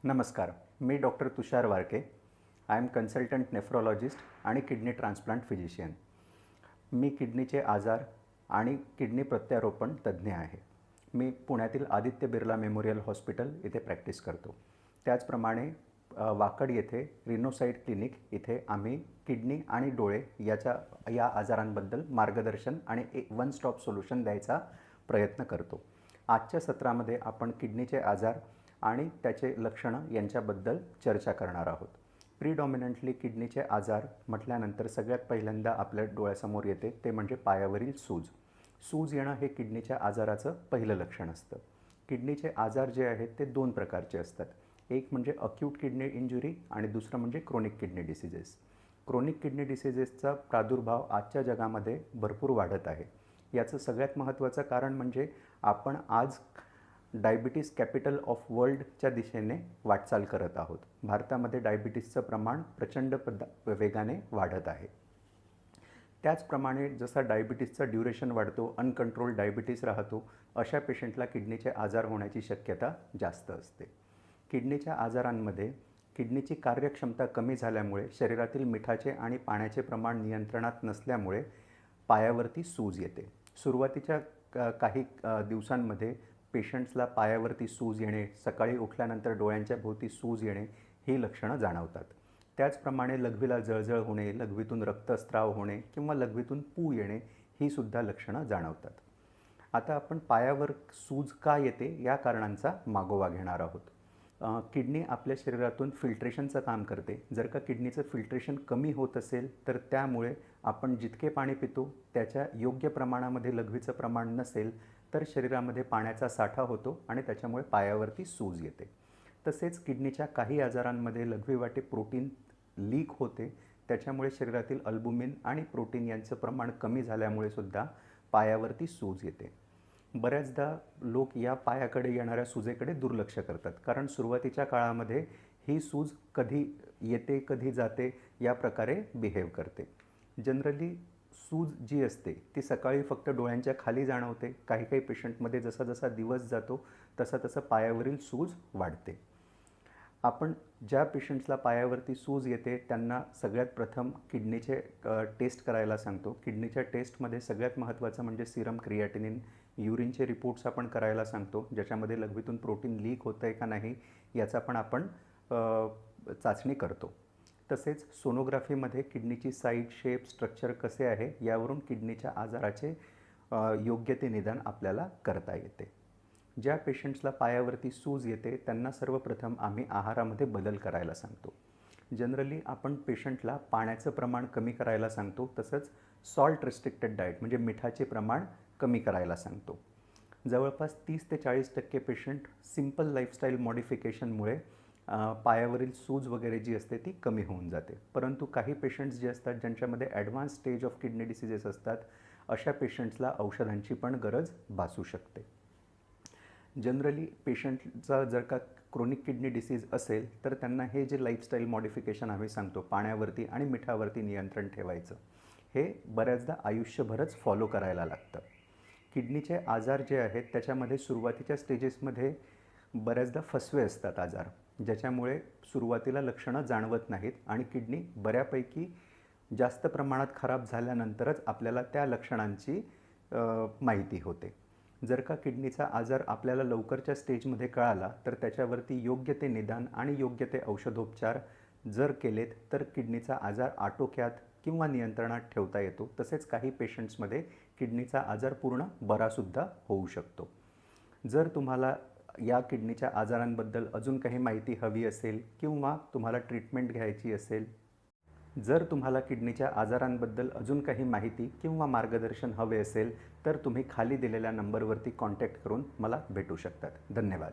नमस्कार, मी doctor Tushar Warke. I am consultant nephrologist आणि किडनी ट्रान्सप्लांट फिजिशियन. मी किडनीचे आजार आणि किडनी प्रत्यारोपण तज्ज्ञ आहे. मी पुण्यातील आदित्य बिर्ला मेमोरियल हॉस्पिटल इथे प्रॅक्टिस करतो. त्याचप्रमाणे वाकड येथे रिनोसाइट क्लिनिक इथे आम्ही किडनी आणि डोळे या आजारांबद्दल मार्गदर्शन आणि वन स्टॉप सोल्यूशन द्यायचा प्रयत्न करतो. आजच्या सत्रामध्ये आपण किडनीचे आजार आणि त्याचे लक्षणं यांच्याबद्दल चर्चा करणार आहोत. प्रीडॉमिनंटली किडनीचे आजार म्हटल्यानंतर सगळ्यात पहिल्यांदा आपल्या डोळ्यासमोर येते ते म्हणजे पायावरील सूज. सूज येणं हे किडनीच्या आजाराचं पहिलं लक्षण असतं. किडनीचे आजार जे आहेत ते दोन प्रकारचे असतात. एक म्हणजे अक्यूट किडनी इंजुरी आणि दुसरं म्हणजे chronic kidney diseases. Chronic kidney डिसीजेसचा प्रादुर्भाव आजच्या जगामध्ये भरपूर वाढत आहे. याचं सगळ्यात महत्त्वाचं कारण म्हणजे आपण आज डायबिटीस कॅपिटल ऑफ वर्ल्डच्या दिशेने वाटचाल करत आहोत. भारतामध्ये डायबिटीसचं प्रमाण प्रचंड वेगाने वाढत आहे. त्याचप्रमाणे जसा डायबिटीसचा ड्युरेशन वाढतो, अनकंट्रोल डायबिटीस राहतो, अशा पेशंटला किडनीचे आजार होण्याची शक्यता जास्त असते. किडनीच्या आजारांमध्ये किडनीची कार्यक्षमता कमी झाल्यामुळे शरीरातील मिठाचे आणि पाण्याचे प्रमाण नियंत्रणात नसल्यामुळे पायावरती सूज येते. सुरुवातीच्या काही दिवसांमध्ये पेशंट्सला पायावरती सूज येणे, सकाळी उठल्यानंतर डोळ्यांच्या भोवती सूज येणे ही लक्षणं जाणवतात. त्याचप्रमाणे लघवीला जळजळ होणे, लघवीतून रक्तस्राव होणे किंवा लघवीतून पू येणे ही सुद्धा लक्षणं जाणवतात. आता आपण पायावर सूज का येते या कारणांचा मागोवा घेणार आहोत. किडनी आपल्या शरीरातून फिल्ट्रेशनचं काम करते. जर का किडनीचं फिल्ट्रेशन कमी होत असेल तर त्यामुळे आपण जितके पाणी पितो त्याच्या योग्य प्रमाणामध्ये लघवीचं प्रमाण नसेल तर शरीरामध्ये पाण्याचा साठा होतो आणि त्याच्यामुळे पायावरती सूज येते. तसेच किडनीच्या काही आजारांमध्ये लघवीवाटे प्रोटीन लीक होते. त्याच्यामुळे शरीरातील अल्बुमिन आणि प्रोटीन यांचं प्रमाण कमी झाल्यामुळे सुद्धा पायावरती सूज येते. बऱ्याचदा लोक या पायाकडे येणाऱ्या सूजेकडे दुर्लक्ष करतात, कारण सुरुवातीच्या काळामध्ये ही सूज कधी येते कधी जाते या प्रकारे बिहेव करते. जनरली सूज जी असते ती सकाळी फक्त डोळ्यांच्या खाली जाणवते. काही काही पेशंटमध्ये जसा जसा दिवस जातो तसं तसं पायावरील सूज वाढते. आपण ज्या पेशंट्सला पायावरती सूज येते त्यांना सगळ्यात प्रथम किडनीचे टेस्ट करायला सांगतो. किडनीच्या टेस्टमध्ये सगळ्यात महत्त्वाचं म्हणजे सिरम क्रिएटिनिन, युरिनचे रिपोर्ट्स आपण करायला सांगतो, ज्याच्यामध्ये लघवीतून प्रोटीन लीक होतं आहे का नाही याचा पण आपण चाचणी करतो. तसेच सोनोग्राफीमध्ये किडनीची साईज, शेप, स्ट्रक्चर कसे आहे यावरून किडनीच्या आजाराचे योग्य ते निदान आपल्याला करता येते. ज्या पेशंट्सला पायावरती सूज येते त्यांना सर्वप्रथम आम्ही आहारामध्ये बदल करायला सांगतो. जनरली आपण पेशंटला पाण्याचं प्रमाण कमी करायला सांगतो, तसंच सॉल्ट रिस्ट्रिक्टेड डाएट म्हणजे मिठाचे प्रमाण कमी करायला सांगतो. जवळपास 30 ते 40% पेशंट सिंपल लाईफस्टाईल मॉडिफिकेशनमुळे पायावरील सूज वगैरे जी असते ती कमी होऊन जाते. परंतु काही पेशंट्स जे असतात ज्यांच्यामध्ये advance stage of kidney diseases असतात अशा पेशंट्सला औषधांची पण गरज भासू शकते. जनरली पेशंटचा जर का क्रोनिक किडनी डिसीज असेल तर त्यांना हे जे लाईफस्टाईल मॉडिफिकेशन आम्ही सांगतो, पाण्यावरती आणि मिठावरती नियंत्रण ठेवायचं, हे बऱ्याचदा आयुष्यभरच फॉलो करायला लागतं. किडनीचे आजार जे आहेत त्याच्यामध्ये सुरुवातीच्या स्टेजेसमध्ये बऱ्याचदा फसवे असतात आजार, ज्याच्यामुळे सुरुवातीला लक्षणं जाणवत नाहीत आणि किडनी बऱ्यापैकी जास्त प्रमाणात खराब झाल्यानंतरच आपल्याला त्या लक्षणांची माहिती होते. जर का किडनीचा आजार आपल्याला लवकरच्या स्टेजमध्ये कळाला तर त्याच्यावरती योग्य ते निदान आणि योग्य ते औषधोपचार जर केलेत तर किडनीचा आजार आटोक्यात किंवा नियंत्रणात ठेवता येतो. तसेच काही पेशंट्समध्ये किडनीचा आजार पूर्ण बरासुद्धा होऊ शकतो. जर तुम्हाला या किडनीच्या आजारांबद्दल अजून काही माहिती हवी असेल किंवा तुम्हाला ट्रीटमेंट घ्यायची असेल, जर तुम्हाला किडनीच्या आजारांबद्दल अजून काही माहिती किंवा मार्गदर्शन हवे असेल तर तुम्ही खाली दिलेल्या नंबरवरती कॉन्टॅक्ट करून मला भेटू शकतात. धन्यवाद.